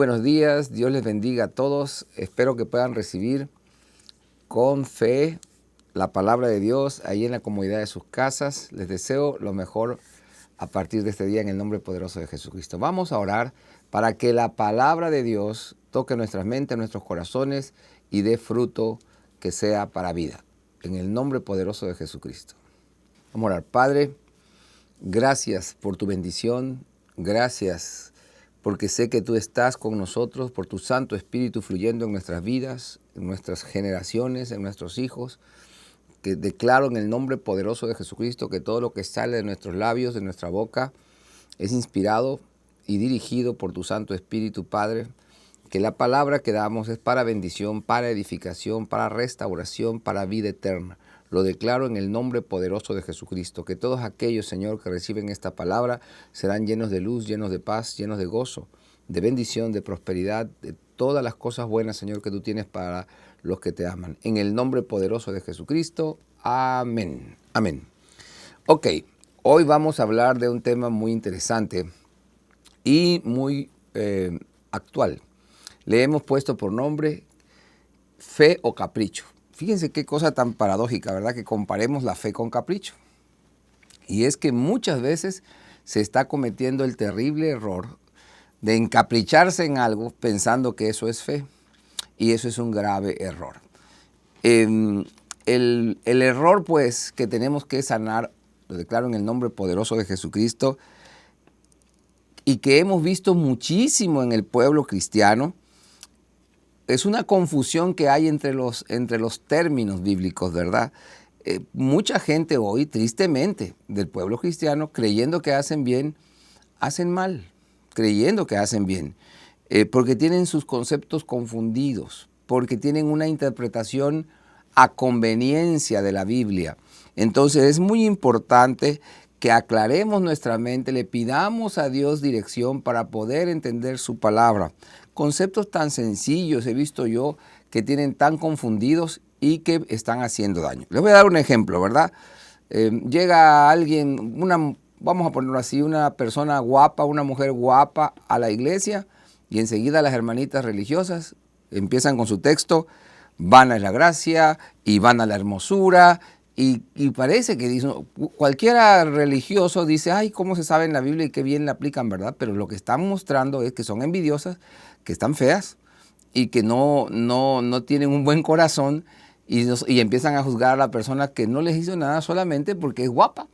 buenos días, Dios les bendiga a todos. Espero que puedan recibir con fe la palabra de Dios ahí en la comodidad de sus casas. Les deseo lo mejor a partir de este día en el nombre poderoso de Jesucristo. Vamos a orar para que la palabra de Dios toque nuestras mentes, nuestros corazones y dé fruto que sea para vida. En el nombre poderoso de Jesucristo. Vamos a orar. Padre, gracias por tu bendición, gracias porque sé que tú estás con nosotros, por tu Santo Espíritu fluyendo en nuestras vidas, en nuestras generaciones, en nuestros hijos, que declaro en el nombre poderoso de Jesucristo que todo lo que sale de nuestros labios, de nuestra boca, es inspirado y dirigido por tu Santo Espíritu, Padre, que la palabra que damos es para bendición, para edificación, para restauración, para vida eterna. Lo declaro en el nombre poderoso de Jesucristo, que todos aquellos, Señor, que reciben esta palabra serán llenos de luz, llenos de paz, llenos de gozo, de bendición, de prosperidad, de todas las cosas buenas, Señor, que tú tienes para los que te aman. En el nombre poderoso de Jesucristo. Amén. Amén. Ok, hoy vamos a hablar de un tema muy interesante y muy actual. Le hemos puesto por nombre fe o capricho. Fíjense qué cosa tan paradójica, ¿verdad? Que comparemos la fe con capricho. Y es que muchas veces se está cometiendo el terrible error de encapricharse en algo pensando que eso es fe. Y eso es un grave error. El error, pues, que tenemos que sanar, lo declaro en el nombre poderoso de Jesucristo, y que hemos visto muchísimo en el pueblo cristiano, es una confusión que hay entre los términos bíblicos, ¿verdad? Mucha gente hoy, tristemente, del pueblo cristiano, creyendo que hacen bien, hacen mal, creyendo que hacen bien, porque tienen sus conceptos confundidos, porque tienen una interpretación a conveniencia de la Biblia. Entonces es muy importante que aclaremos nuestra mente, le pidamos a Dios dirección para poder entender su palabra. Conceptos tan sencillos he visto yo que tienen tan confundidos y que están haciendo daño. Les voy a dar un ejemplo, ¿verdad? Llega alguien, vamos a ponerlo así, una persona guapa, una mujer guapa a la iglesia y enseguida las hermanitas religiosas empiezan con su texto, van a la gracia y van a la hermosura. Y parece que cualquiera religioso dice, ay, ¿cómo se sabe en la Biblia y qué bien la aplican, verdad? Pero lo que están mostrando es que son envidiosas, que están feas y que no tienen un buen corazón y empiezan a juzgar a la persona que no les hizo nada solamente porque es guapa.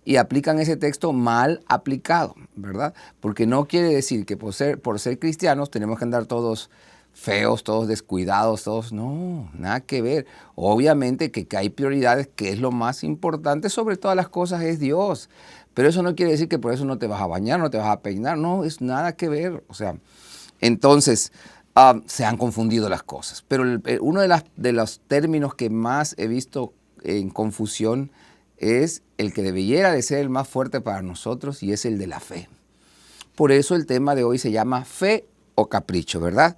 Y aplican ese texto mal aplicado, ¿verdad? Porque no quiere decir que por ser cristianos tenemos que andar todos feos, todos descuidados, todos, no, nada que ver. Obviamente que hay prioridades, que es lo más importante sobre todas las cosas es Dios. Pero eso no quiere decir que por eso no te vas a bañar, no te vas a peinar, no, es nada que ver. O sea, entonces se han confundido las cosas. Pero uno de los términos que más he visto en confusión es el que debiera de ser el más fuerte para nosotros y es el de la fe. Por eso el tema de hoy se llama fe o capricho, ¿verdad?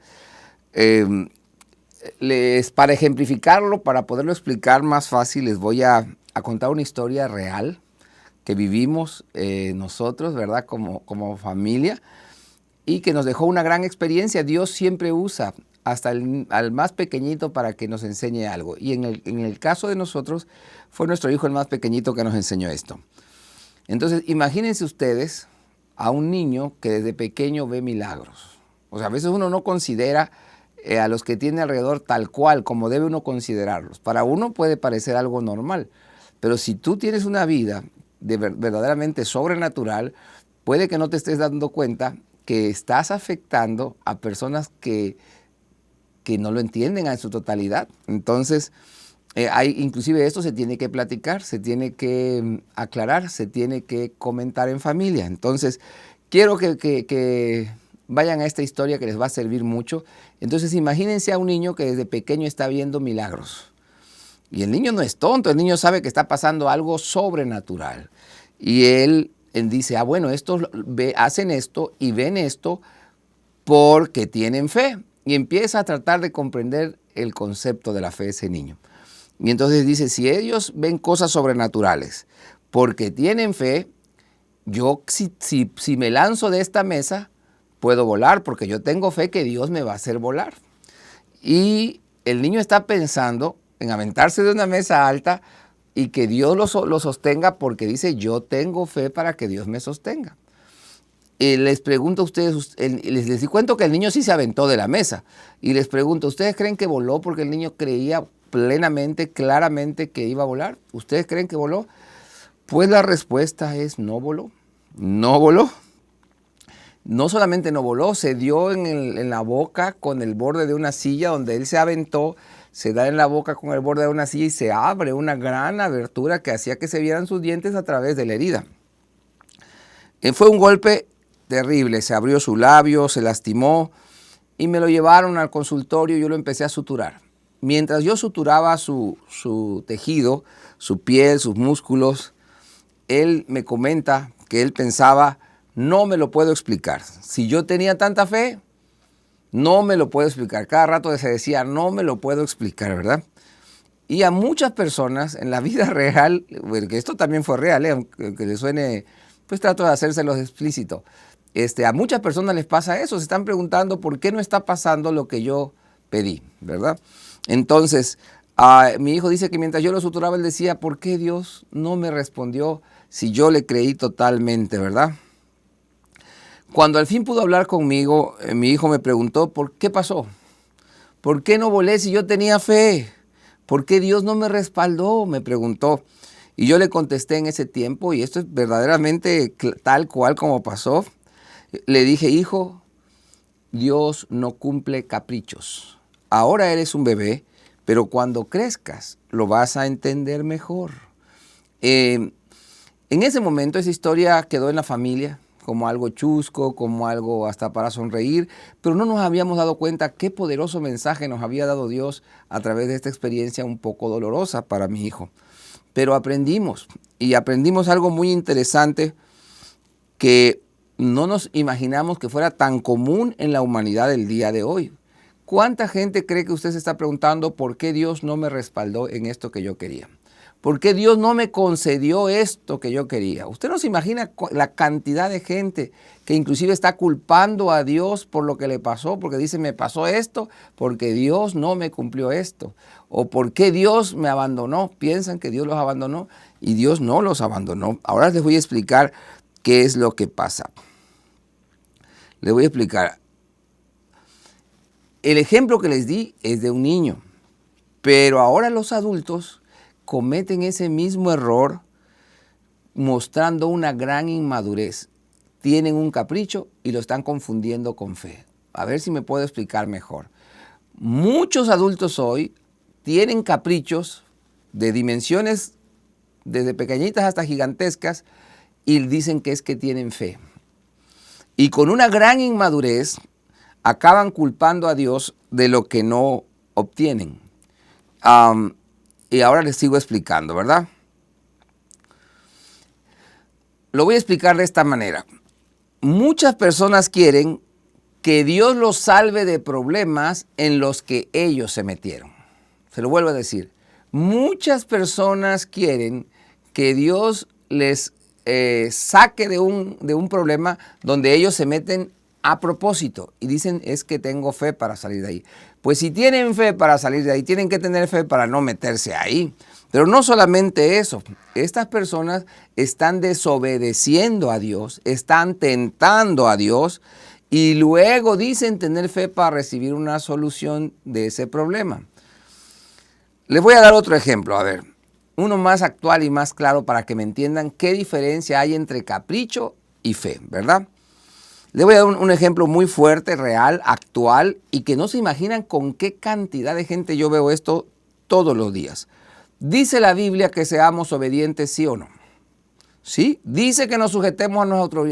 Para ejemplificarlo, para poderlo explicar más fácil, les voy a contar una historia real que vivimos nosotros, ¿verdad? Como familia y que nos dejó una gran experiencia. Dios siempre usa hasta al más pequeñito para que nos enseñe algo. Y en el caso de nosotros, fue nuestro hijo el más pequeñito que nos enseñó esto. Entonces, imagínense ustedes a un niño que desde pequeño ve milagros. O sea, a veces uno no considera a los que tiene alrededor tal cual como debe uno considerarlos. Para uno puede parecer algo normal, pero si tú tienes una vida verdaderamente sobrenatural, puede que no te estés dando cuenta que estás afectando a personas que no lo entienden en su totalidad. Entonces, inclusive esto se tiene que platicar, se tiene que aclarar, se tiene que comentar en familia. Entonces, quiero que vayan a esta historia que les va a servir mucho. Entonces, imagínense a un niño que desde pequeño está viendo milagros. Y el niño no es tonto, el niño sabe que está pasando algo sobrenatural. Y él dice, bueno, estos hacen esto y ven esto porque tienen fe. Y empieza a tratar de comprender el concepto de la fe de ese niño. Y entonces dice, si ellos ven cosas sobrenaturales porque tienen fe, yo si me lanzo de esta mesa, puedo volar porque yo tengo fe que Dios me va a hacer volar. Y el niño está pensando en aventarse de una mesa alta y que Dios lo sostenga porque dice, yo tengo fe para que Dios me sostenga. Les pregunto a ustedes, les cuento que el niño sí se aventó de la mesa. Y les pregunto, ¿ustedes creen que voló porque el niño creía plenamente, claramente que iba a volar? ¿Ustedes creen que voló? Pues la respuesta es no voló. No voló. No solamente no voló, se dio en la boca con el borde de una silla donde él se aventó, se da en la boca con el borde de una silla y se abre una gran abertura que hacía que se vieran sus dientes a través de la herida. Fue un golpe terrible, se abrió su labio, se lastimó y me lo llevaron al consultorio y yo lo empecé a suturar. Mientras yo suturaba su tejido, su piel, sus músculos, él me comenta que él pensaba, no me lo puedo explicar. Si yo tenía tanta fe, no me lo puedo explicar. Cada rato se decía, no me lo puedo explicar, ¿verdad? Y a muchas personas en la vida real, porque esto también fue real, aunque le suene, pues trato de hacérselos explícito. A muchas personas les pasa eso, se están preguntando por qué no está pasando lo que yo pedí, ¿verdad? Entonces, mi hijo dice que mientras yo lo suturaba, él decía, ¿por qué Dios no me respondió si yo le creí totalmente, verdad? Cuando al fin pudo hablar conmigo, mi hijo me preguntó, ¿por qué pasó? ¿Por qué no volé si yo tenía fe? ¿Por qué Dios no me respaldó? Me preguntó. Y yo le contesté en ese tiempo, y esto es verdaderamente tal cual como pasó. Le dije, hijo, Dios no cumple caprichos. Ahora eres un bebé, pero cuando crezcas lo vas a entender mejor. En ese momento esa historia quedó en la familia como algo chusco, como algo hasta para sonreír, pero no nos habíamos dado cuenta qué poderoso mensaje nos había dado Dios a través de esta experiencia un poco dolorosa para mi hijo. Pero aprendimos, y aprendimos algo muy interesante que no nos imaginamos que fuera tan común en la humanidad del día de hoy. ¿Cuánta gente cree que usted se está preguntando por qué Dios no me respaldó en esto que yo quería? ¿Por qué Dios no me concedió esto que yo quería? Usted no se imagina la cantidad de gente que inclusive está culpando a Dios por lo que le pasó, porque dice, me pasó esto, porque Dios no me cumplió esto. O por qué Dios me abandonó. Piensan que Dios los abandonó y Dios no los abandonó. Ahora les voy a explicar qué es lo que pasa. Les voy a explicar. El ejemplo que les di es de un niño, pero ahora los adultos cometen ese mismo error mostrando una gran inmadurez. Tienen un capricho y lo están confundiendo con fe. A ver si me puedo explicar mejor. Muchos adultos hoy tienen caprichos de dimensiones desde pequeñitas hasta gigantescas y dicen que es que tienen fe. Y con una gran inmadurez acaban culpando a Dios de lo que no obtienen. Y ahora les sigo explicando, ¿verdad? Lo voy a explicar de esta manera. Muchas personas quieren que Dios los salve de problemas en los que ellos se metieron. Se lo vuelvo a decir. Muchas personas quieren que Dios les saque de un problema donde ellos se meten a propósito y dicen, es que tengo fe para salir de ahí. Pues si tienen fe para salir de ahí, tienen que tener fe para no meterse ahí. Pero no solamente eso, estas personas están desobedeciendo a Dios, están tentando a Dios y luego dicen tener fe para recibir una solución de ese problema. Les voy a dar otro ejemplo, a ver, uno más actual y más claro para que me entiendan qué diferencia hay entre capricho y fe, ¿verdad? Les voy a dar un ejemplo muy fuerte, real, actual y que no se imaginan con qué cantidad de gente yo veo esto todos los días. ¿Dice la Biblia que seamos obedientes, sí o no? ¿Sí? ¿Dice que nos sujetemos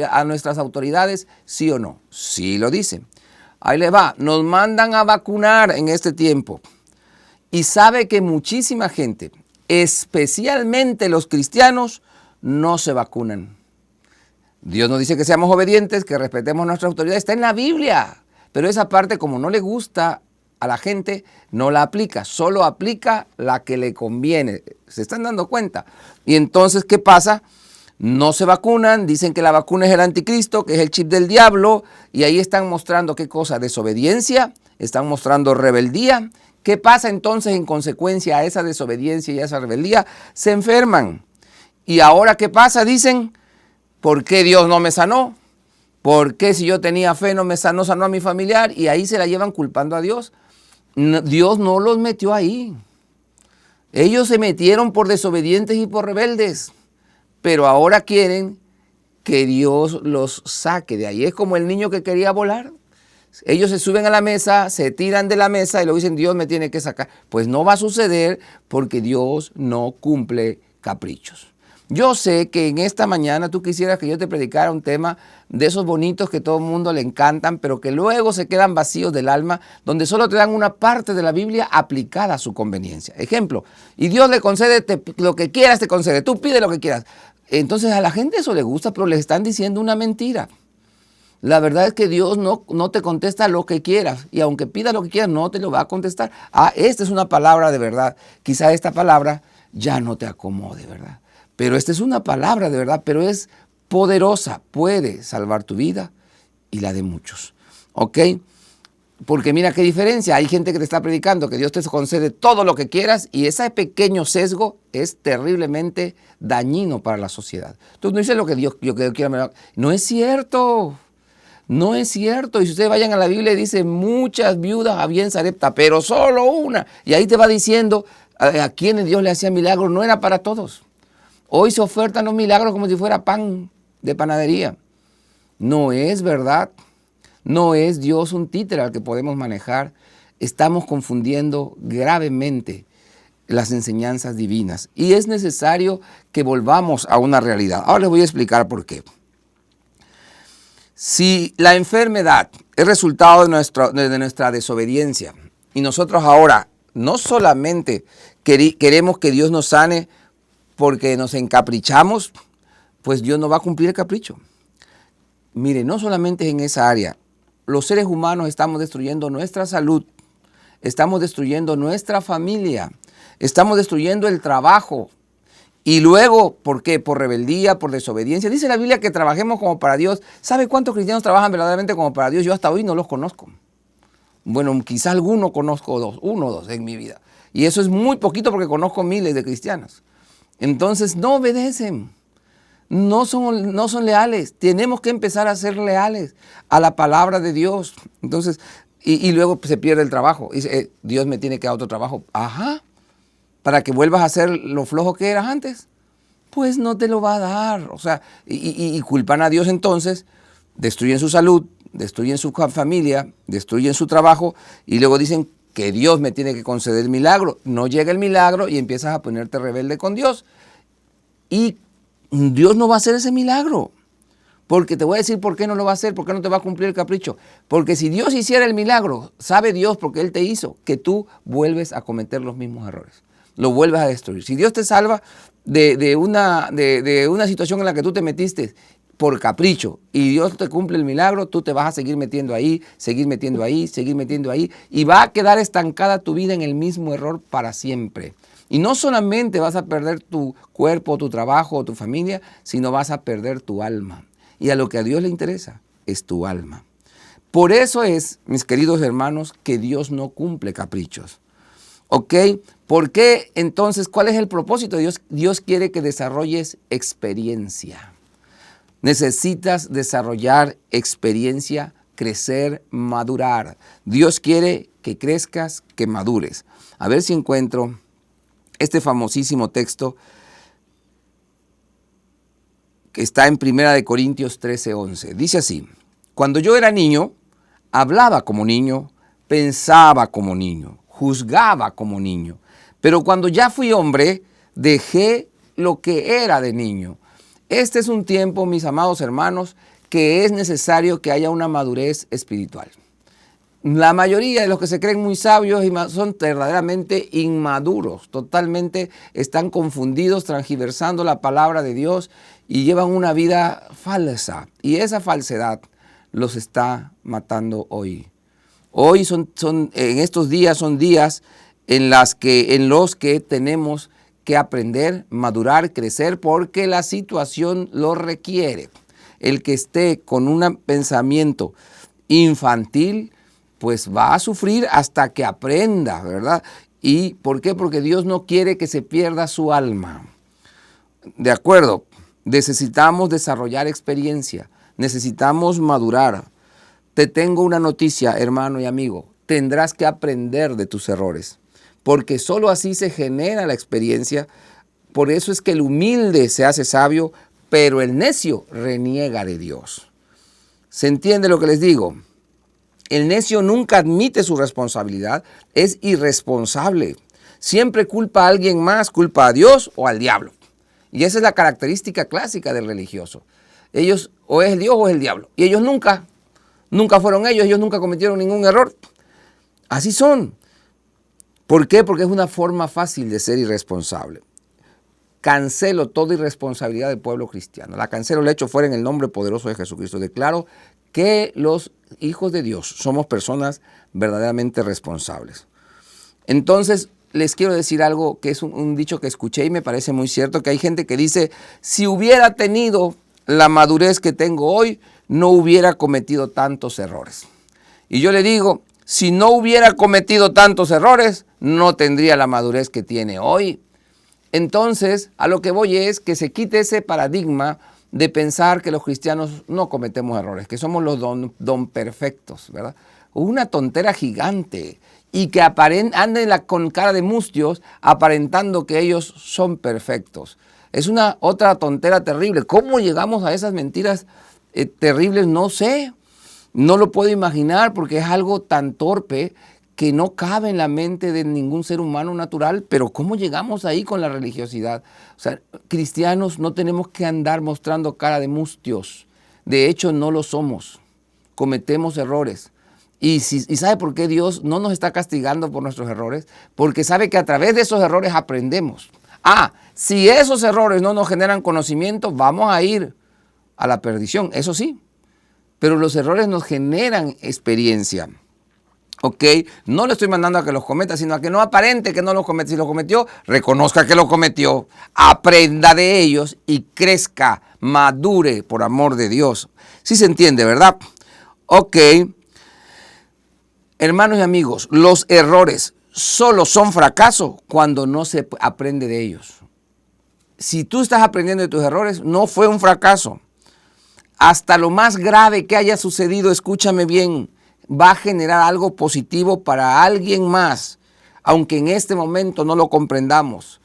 a nuestras autoridades, sí o no? Sí lo dice. Ahí le va, nos mandan a vacunar en este tiempo. Y sabe que muchísima gente, especialmente los cristianos, no se vacunan. Dios nos dice que seamos obedientes, que respetemos nuestras autoridades. Está en la Biblia. Pero esa parte, como no le gusta a la gente, no la aplica. Solo aplica la que le conviene. ¿Se están dando cuenta? Y entonces, ¿qué pasa? No se vacunan, dicen que la vacuna es el anticristo, que es el chip del diablo, y ahí están mostrando qué cosa, desobediencia, están mostrando rebeldía. ¿Qué pasa entonces en consecuencia a esa desobediencia y a esa rebeldía? Se enferman. Y ahora, ¿qué pasa? Dicen, ¿por qué Dios no me sanó? ¿Por qué si yo tenía fe no me sanó, sanó a mi familiar? Y ahí se la llevan culpando a Dios. Dios no los metió ahí. Ellos se metieron por desobedientes y por rebeldes. Pero ahora quieren que Dios los saque de ahí. Es como el niño que quería volar. Ellos se suben a la mesa, se tiran de la mesa y luego dicen, Dios me tiene que sacar. Pues no va a suceder porque Dios no cumple caprichos. Yo sé que en esta mañana tú quisieras que yo te predicara un tema de esos bonitos que todo el mundo le encantan, pero que luego se quedan vacíos del alma, donde solo te dan una parte de la Biblia aplicada a su conveniencia. Ejemplo, y Dios le concede lo que quieras, te concede, tú pide lo que quieras. Entonces a la gente eso le gusta, pero les están diciendo una mentira. La verdad es que Dios no te contesta lo que quieras, y aunque pidas lo que quieras, no te lo va a contestar. Esta es una palabra de verdad. Quizá esta palabra ya no te acomode, ¿verdad? Pero esta es una palabra de verdad, pero es poderosa, puede salvar tu vida y la de muchos, ¿ok? Porque mira qué diferencia, hay gente que te está predicando que Dios te concede todo lo que quieras y ese pequeño sesgo es terriblemente dañino para la sociedad. Tú no dices lo que Dios yo quiero, no es cierto. No es cierto. Y si ustedes vayan a la Biblia, dice muchas viudas había en Sarepta, pero solo una. Y ahí te va diciendo a quienes Dios le hacía milagros, no era para todos. Hoy se ofertan los milagros como si fuera pan de panadería. No es verdad. No es Dios un títere al que podemos manejar. Estamos confundiendo gravemente las enseñanzas divinas. Y es necesario que volvamos a una realidad. Ahora les voy a explicar por qué. Si la enfermedad es resultado de nuestra desobediencia y nosotros ahora no solamente queremos que Dios nos sane porque nos encaprichamos, pues Dios no va a cumplir el capricho. Mire, no solamente es en esa área. Los seres humanos estamos destruyendo nuestra salud, estamos destruyendo nuestra familia, estamos destruyendo el trabajo. Y luego, ¿por qué? Por rebeldía, por desobediencia. Dice la Biblia que trabajemos como para Dios. ¿Sabe cuántos cristianos trabajan verdaderamente como para Dios? Yo hasta hoy no los conozco. Bueno, quizá alguno conozco uno o dos en mi vida. Y eso es muy poquito porque conozco miles de cristianos. Entonces, no obedecen. No son leales. Tenemos que empezar a ser leales a la palabra de Dios. Entonces, y luego se pierde el trabajo. Dice, Dios me tiene que dar otro trabajo. Ajá. Para que vuelvas a ser lo flojo que eras antes, pues no te lo va a dar. O sea, y culpan a Dios entonces, destruyen su salud, destruyen su familia, destruyen su trabajo y luego dicen que Dios me tiene que conceder el milagro. No llega el milagro y empiezas a ponerte rebelde con Dios. Y Dios no va a hacer ese milagro. Porque te voy a decir por qué no lo va a hacer, por qué no te va a cumplir el capricho. Porque si Dios hiciera el milagro, sabe Dios porque Él te hizo, que tú vuelves a cometer los mismos errores. Lo vuelves a destruir. Si Dios te salva de una situación en la que tú te metiste por capricho y Dios te cumple el milagro, tú te vas a seguir metiendo ahí, seguir metiendo ahí, seguir metiendo ahí y va a quedar estancada tu vida en el mismo error para siempre. Y no solamente vas a perder tu cuerpo, tu trabajo o tu familia, sino vas a perder tu alma. Y a lo que a Dios le interesa es tu alma. Por eso es, mis queridos hermanos, que Dios no cumple caprichos. ¿Ok? ¿Por qué entonces? ¿Cuál es el propósito de Dios? Dios quiere que desarrolles experiencia. Necesitas desarrollar experiencia, crecer, madurar. Dios quiere que crezcas, que madures. A ver si encuentro este famosísimo texto que está en 1 Corintios 13:11. Dice así: cuando yo era niño, hablaba como niño, pensaba como niño, juzgaba como niño. Pero cuando ya fui hombre, dejé lo que era de niño. Este es un tiempo, mis amados hermanos, que es necesario que haya una madurez espiritual. La mayoría de los que se creen muy sabios son verdaderamente inmaduros, totalmente están confundidos, transgiversando la palabra de Dios y llevan una vida falsa. Y esa falsedad los está matando hoy. Hoy en estos días son días en los que tenemos que aprender, madurar, crecer, porque la situación lo requiere. El que esté con un pensamiento infantil, pues va a sufrir hasta que aprenda, ¿verdad? ¿Y por qué? Porque Dios no quiere que se pierda su alma. De acuerdo, necesitamos desarrollar experiencia, necesitamos madurar. Te tengo una noticia, hermano y amigo, tendrás que aprender de tus errores, porque solo así se genera la experiencia. Por eso es que el humilde se hace sabio, pero el necio reniega de Dios. ¿Se entiende lo que les digo? El necio nunca admite su responsabilidad, es irresponsable. Siempre culpa a alguien más, culpa a Dios o al diablo. Y esa es la característica clásica del religioso. Ellos o es Dios o es el diablo. Y ellos nunca fueron ellos nunca cometieron ningún error. Así son. ¿Por qué? Porque es una forma fácil de ser irresponsable. Cancelo toda irresponsabilidad del pueblo cristiano. La cancelo, la echo fuera en el nombre poderoso de Jesucristo. Declaro que los hijos de Dios somos personas verdaderamente responsables. Entonces, les quiero decir algo que es un dicho que escuché y me parece muy cierto, que hay gente que dice, si hubiera tenido la madurez que tengo hoy, no hubiera cometido tantos errores. Y yo le digo, si no hubiera cometido tantos errores, no tendría la madurez que tiene hoy. Entonces, a lo que voy es que se quite ese paradigma de pensar que los cristianos no cometemos errores, que somos los don perfectos, ¿verdad? Una tontera gigante. Y que anden con cara de mustios aparentando que ellos son perfectos. Es una otra tontera terrible. ¿Cómo llegamos a esas mentiras terribles? No sé, no lo puedo imaginar porque es algo tan torpe que no cabe en la mente de ningún ser humano natural, pero ¿cómo llegamos ahí con la religiosidad? O sea, cristianos no tenemos que andar mostrando cara de mustios. De hecho, no lo somos. Cometemos errores. ¿Y sabe por qué Dios no nos está castigando por nuestros errores? Porque sabe que a través de esos errores aprendemos. Si esos errores no nos generan conocimiento, vamos a ir a la perdición, eso sí. Pero los errores nos generan experiencia. ¿Ok? No le estoy mandando a que los cometa, sino a que no aparente que no los comete. Si los cometió, reconozca que lo cometió, aprenda de ellos y crezca, madure por amor de Dios. ¿Sí se entiende, verdad? Ok. Hermanos y amigos, los errores solo son fracaso cuando no se aprende de ellos. Si tú estás aprendiendo de tus errores, no fue un fracaso. Hasta lo más grave que haya sucedido, escúchame bien, va a generar algo positivo para alguien más, aunque en este momento no lo comprendamos.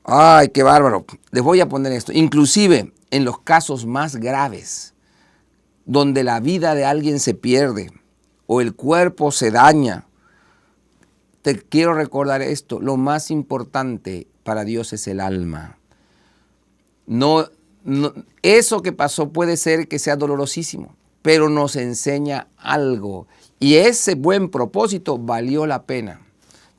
¡Ay, qué bárbaro! Les voy a poner esto. Inclusive en los casos más graves, donde la vida de alguien se pierde o el cuerpo se daña, te quiero recordar esto, lo más importante para Dios es el alma. Eso que pasó puede ser que sea dolorosísimo, pero nos enseña algo y ese buen propósito valió la pena.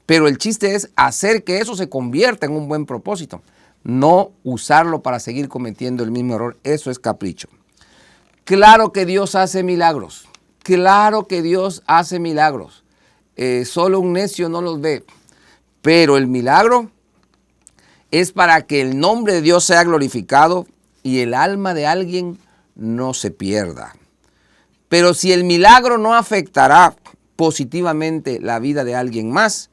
Pero el chiste es hacer que eso se convierta en un buen propósito, no usarlo para seguir cometiendo el mismo error. Eso es capricho. Claro que Dios hace milagros, claro que Dios hace milagros. Solo un necio no los ve, pero el milagro es para que el nombre de Dios sea glorificado y el alma de alguien no se pierda. Pero si el milagro no afectará positivamente la vida de alguien más,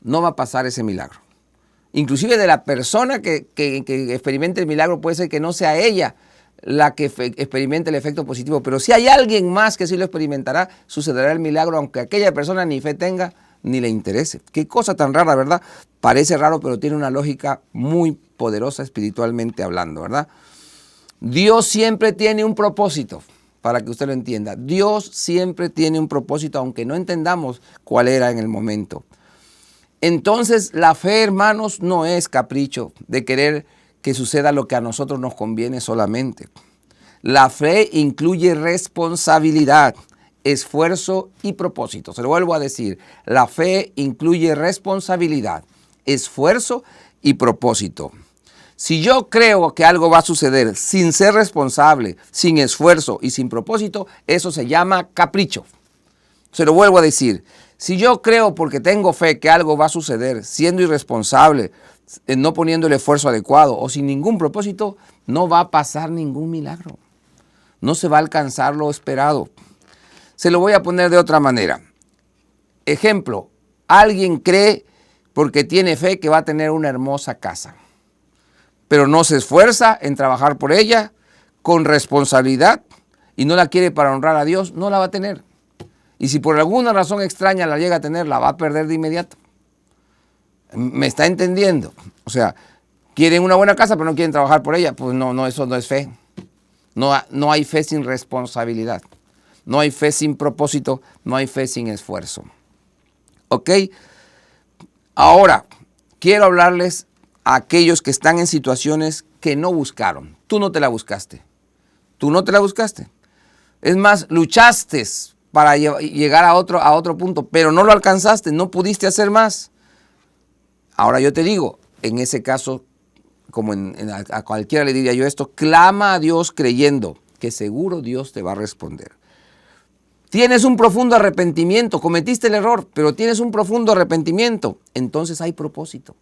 no va a pasar ese milagro. Inclusive de la persona que experimente el milagro puede ser que no sea ella la que experimente el efecto positivo, pero si hay alguien más que sí lo experimentará, sucederá el milagro, aunque aquella persona ni fe tenga ni le interese. Qué cosa tan rara, ¿verdad? Parece raro, pero tiene una lógica muy poderosa espiritualmente hablando, ¿verdad? Dios siempre tiene un propósito, para que usted lo entienda. Dios siempre tiene un propósito, aunque no entendamos cuál era en el momento. Entonces, la fe, hermanos, no es capricho de querer que suceda lo que a nosotros nos conviene solamente. La fe incluye responsabilidad, esfuerzo y propósito. Se lo vuelvo a decir, la fe incluye responsabilidad, esfuerzo y propósito. Si yo creo que algo va a suceder sin ser responsable, sin esfuerzo y sin propósito, eso se llama capricho. Se lo vuelvo a decir, Si yo creo porque tengo fe que algo va a suceder, siendo irresponsable, no poniendo el esfuerzo adecuado o sin ningún propósito, no va a pasar ningún milagro. No se va a alcanzar lo esperado. Se lo voy a poner de otra manera. Ejemplo, alguien cree porque tiene fe que va a tener una hermosa casa, pero no se esfuerza en trabajar por ella con responsabilidad y no la quiere para honrar a Dios, no la va a tener. Y si por alguna razón extraña la llega a tener, la va a perder de inmediato. ¿Me está entendiendo? O sea, quieren una buena casa, pero no quieren trabajar por ella. Pues no, eso no es fe. No hay fe sin responsabilidad. No hay fe sin propósito. No hay fe sin esfuerzo. ¿Ok? Ahora, quiero hablarles a aquellos que están en situaciones que no buscaron. Tú no te la buscaste. Tú no te la buscaste. Es más, luchaste para llegar a otro punto, pero no lo alcanzaste, no pudiste hacer más. Ahora yo te digo, en ese caso, como a cualquiera le diría yo esto, clama a Dios creyendo que seguro Dios te va a responder. Tienes un profundo arrepentimiento, cometiste el error, pero tienes un profundo arrepentimiento, entonces hay propósito.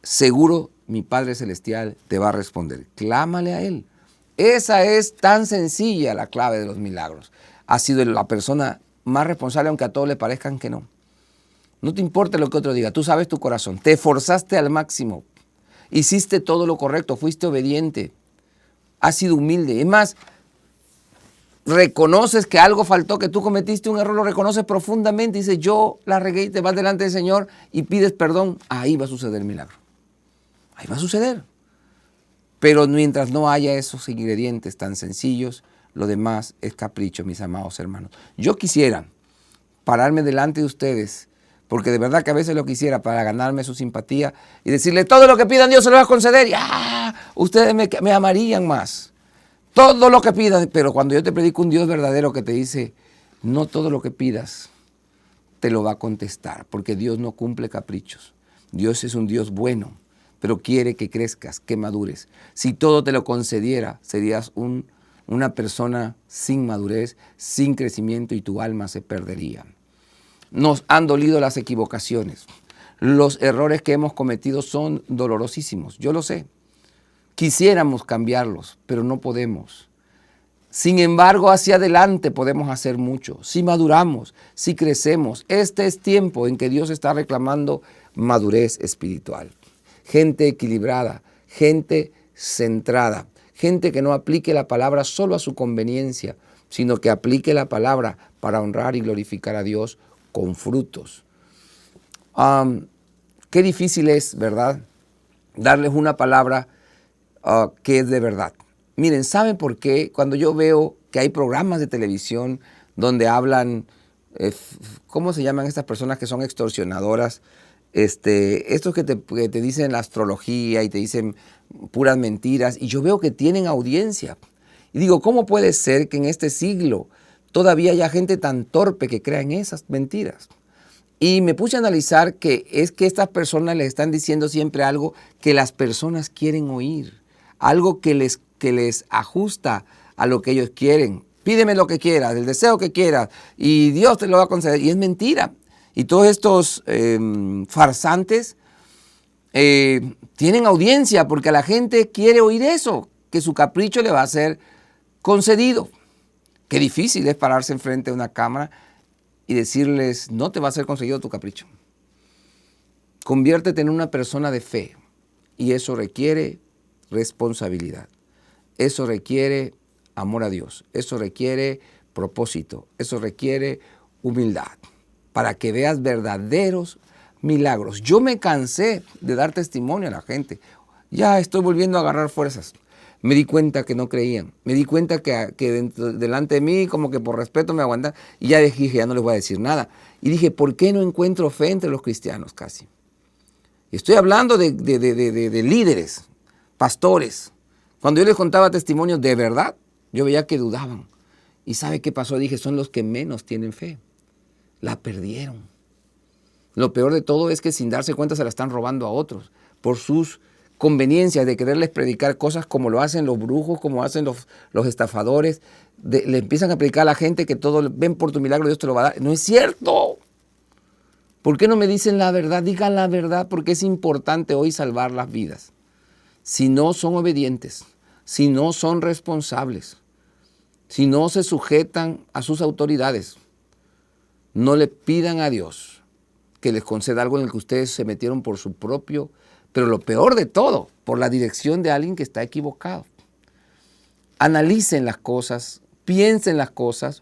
Seguro mi Padre Celestial te va a responder. Clámale a Él. Esa es tan sencilla la clave de los milagros. Has sido la persona más responsable, aunque a todos le parezcan que no. No te importa lo que otro diga, tú sabes tu corazón, te esforzaste al máximo, hiciste todo lo correcto, fuiste obediente, has sido humilde. Es más, reconoces que algo faltó, que tú cometiste un error, lo reconoces profundamente, dices, yo la regué, y te vas delante del Señor y pides perdón, ahí va a suceder el milagro. Ahí va a suceder. Pero mientras no haya esos ingredientes tan sencillos, lo demás es capricho, mis amados hermanos. Yo quisiera pararme delante de ustedes, porque de verdad que a veces lo quisiera para ganarme su simpatía y decirle, todo lo que pidan Dios se lo va a conceder. Y ustedes me amarían más. Todo lo que pidas, pero cuando yo te predico un Dios verdadero que te dice, no todo lo que pidas te lo va a contestar, porque Dios no cumple caprichos. Dios es un Dios bueno, pero quiere que crezcas, que madures. Si todo te lo concediera, serías una persona sin madurez, sin crecimiento y tu alma se perdería. Nos han dolido las equivocaciones. Los errores que hemos cometido son dolorosísimos, yo lo sé. Quisiéramos cambiarlos, pero no podemos. Sin embargo, hacia adelante podemos hacer mucho. Si maduramos, si crecemos, este es tiempo en que Dios está reclamando madurez espiritual. Gente equilibrada, gente centrada, gente que no aplique la palabra solo a su conveniencia, sino que aplique la palabra para honrar y glorificar a Dios con frutos. Qué difícil es, ¿verdad?, darles una palabra que es de verdad. Miren, ¿saben por qué? Cuando yo veo que hay programas de televisión donde hablan, ¿cómo se llaman estas personas que son extorsionadoras? Estos que te dicen la astrología y te dicen puras mentiras, y yo veo que tienen audiencia. Y digo, ¿cómo puede ser que en este siglo todavía haya gente tan torpe que crea en esas mentiras? Y me puse a analizar que es que estas personas les están diciendo siempre algo que las personas quieren oír, algo que les ajusta a lo que ellos quieren. Pídeme lo que quieras, el deseo que quieras, y Dios te lo va a conceder. Y es mentira. Y todos estos farsantes tienen audiencia porque la gente quiere oír eso, que su capricho le va a ser concedido. Qué difícil es pararse enfrente de una cámara y decirles, no te va a ser concedido tu capricho. Conviértete en una persona de fe, y eso requiere responsabilidad. Eso requiere amor a Dios. Eso requiere propósito. Eso requiere humildad, para que veas verdaderos milagros. Yo me cansé de dar testimonio a la gente. Ya estoy volviendo a agarrar fuerzas. Me di cuenta que no creían. Me di cuenta que delante de mí, como que por respeto me aguantan. Y ya dije, ya no les voy a decir nada. Y dije, ¿por qué no encuentro fe entre los cristianos casi? Y estoy hablando de líderes, pastores. Cuando yo les contaba testimonios de verdad, yo veía que dudaban. ¿Y sabe qué pasó? Dije, son los que menos tienen fe. La perdieron. Lo peor de todo es que sin darse cuenta se la están robando a otros por sus conveniencias de quererles predicar cosas como lo hacen los brujos, como hacen los estafadores. Le empiezan a predicar a la gente que todo, ven por tu milagro, Dios te lo va a dar. No es cierto. ¿Por qué no me dicen la verdad? Digan la verdad, porque es importante hoy salvar las vidas. Si no son obedientes, si no son responsables, si no se sujetan a sus autoridades, no le pidan a Dios que les conceda algo en el que ustedes se metieron por su propio, pero lo peor de todo, por la dirección de alguien que está equivocado. Analicen las cosas, piensen las cosas,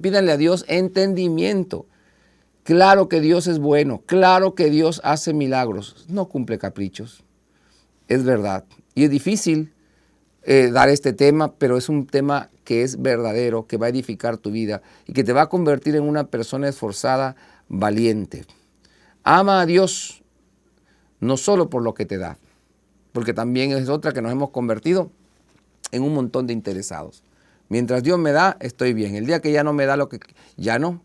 pídanle a Dios entendimiento. Claro que Dios es bueno, claro que Dios hace milagros, no cumple caprichos, es verdad. Y es difícil dar este tema, pero es un tema que es verdadero, que va a edificar tu vida y que te va a convertir en una persona esforzada, valiente. Ama a Dios, no solo por lo que te da, porque también es otra que nos hemos convertido en un montón de interesados. Mientras Dios me da, estoy bien. El día que ya no me da lo que... ya no.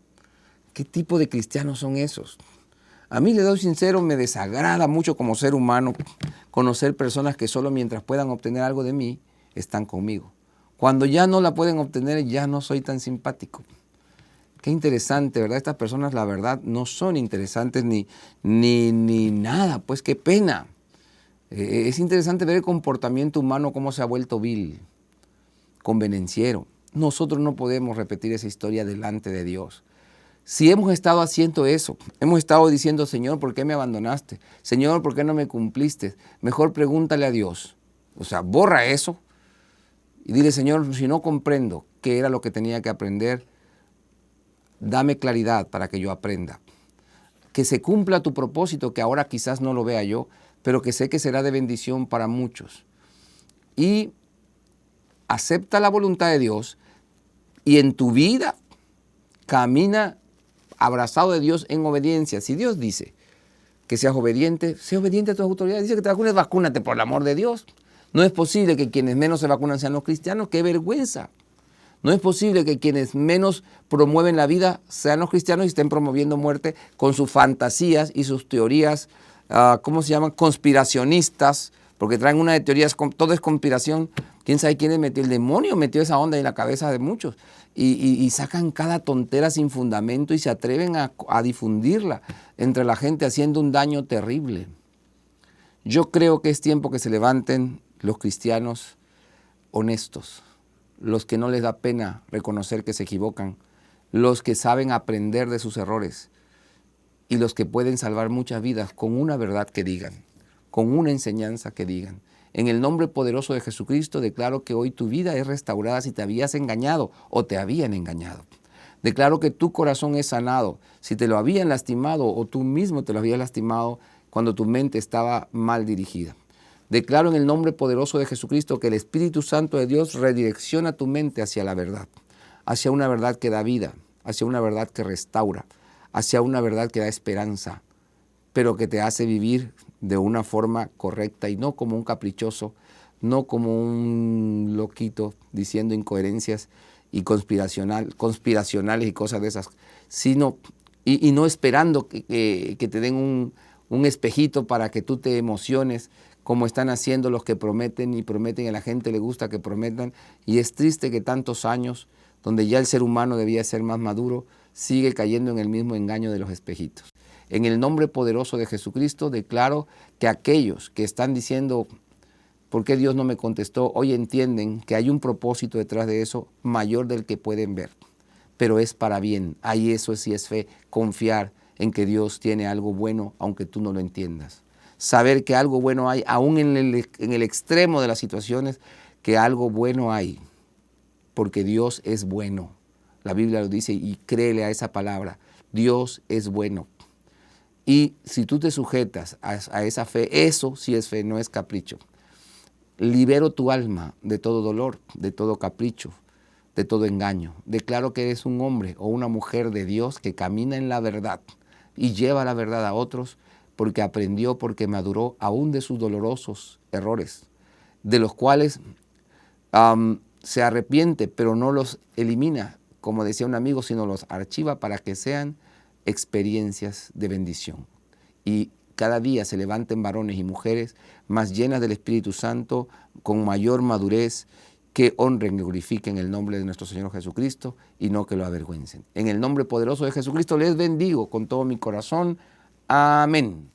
¿Qué tipo de cristianos son esos? A mí, le doy sincero, me desagrada mucho como ser humano conocer personas que solo mientras puedan obtener algo de mí, están conmigo. Cuando ya no la pueden obtener, ya no soy tan simpático. Qué interesante, ¿verdad? Estas personas, la verdad, no son interesantes ni nada. Pues qué pena. Es interesante ver el comportamiento humano, cómo se ha vuelto vil, convenenciero. Nosotros no podemos repetir esa historia delante de Dios. Si hemos estado haciendo eso, hemos estado diciendo, Señor, ¿por qué me abandonaste? Señor, ¿por qué no me cumpliste? Mejor pregúntale a Dios. O sea, borra eso y dile, Señor, si no comprendo qué era lo que tenía que aprender, dame claridad para que yo aprenda. Que se cumpla tu propósito, que ahora quizás no lo vea yo, pero que sé que será de bendición para muchos. Y acepta la voluntad de Dios y en tu vida camina abrazado de Dios en obediencia. Si Dios dice que seas obediente, sé obediente a tus autoridades. Dice que te vacunes, vacúnate por el amor de Dios. No es posible que quienes menos se vacunan sean los cristianos. ¡Qué vergüenza! No es posible que quienes menos promueven la vida sean los cristianos y estén promoviendo muerte con sus fantasías y sus teorías, ¿cómo se llaman? Conspiracionistas, porque traen una de teorías, todo es conspiración. ¿Quién sabe quién les metió? El demonio metió esa onda en la cabeza de muchos y sacan cada tontera sin fundamento y se atreven a difundirla entre la gente haciendo un daño terrible. Yo creo que es tiempo que se levanten los cristianos honestos, los que no les da pena reconocer que se equivocan, los que saben aprender de sus errores y los que pueden salvar muchas vidas con una verdad que digan, con una enseñanza que digan. En el nombre poderoso de Jesucristo declaro que hoy tu vida es restaurada si te habías engañado o te habían engañado. Declaro que tu corazón es sanado si te lo habían lastimado o tú mismo te lo habías lastimado cuando tu mente estaba mal dirigida. Declaro en el nombre poderoso de Jesucristo que el Espíritu Santo de Dios redirecciona tu mente hacia la verdad, hacia una verdad que da vida, hacia una verdad que restaura, hacia una verdad que da esperanza, pero que te hace vivir de una forma correcta y no como un caprichoso, no como un loquito diciendo incoherencias y conspiracionales y cosas de esas, sino y no esperando que te den un espejito para que tú te emociones, como están haciendo los que prometen y prometen, y a la gente le gusta que prometan, y es triste que tantos años, donde ya el ser humano debía ser más maduro, sigue cayendo en el mismo engaño de los espejitos. En el nombre poderoso de Jesucristo declaro que aquellos que están diciendo, ¿por qué Dios no me contestó?, hoy entienden que hay un propósito detrás de eso mayor del que pueden ver, pero es para bien. Ahí eso sí es fe, confiar en que Dios tiene algo bueno, aunque tú no lo entiendas. Saber que algo bueno hay, aún en el extremo de las situaciones, que algo bueno hay, porque Dios es bueno. La Biblia lo dice y créele a esa palabra. Dios es bueno. Y si tú te sujetas a esa fe, eso sí es fe, no es capricho. Libero tu alma de todo dolor, de todo capricho, de todo engaño. Declaro que eres un hombre o una mujer de Dios que camina en la verdad y lleva la verdad a otros porque aprendió, porque maduró aún de sus dolorosos errores, de los cuales se arrepiente, pero no los elimina, como decía un amigo, sino los archiva para que sean experiencias de bendición. Y cada día se levanten varones y mujeres más llenas del Espíritu Santo, con mayor madurez que honren y glorifiquen el nombre de nuestro Señor Jesucristo y no que lo avergüencen. En el nombre poderoso de Jesucristo les bendigo con todo mi corazón. Amén.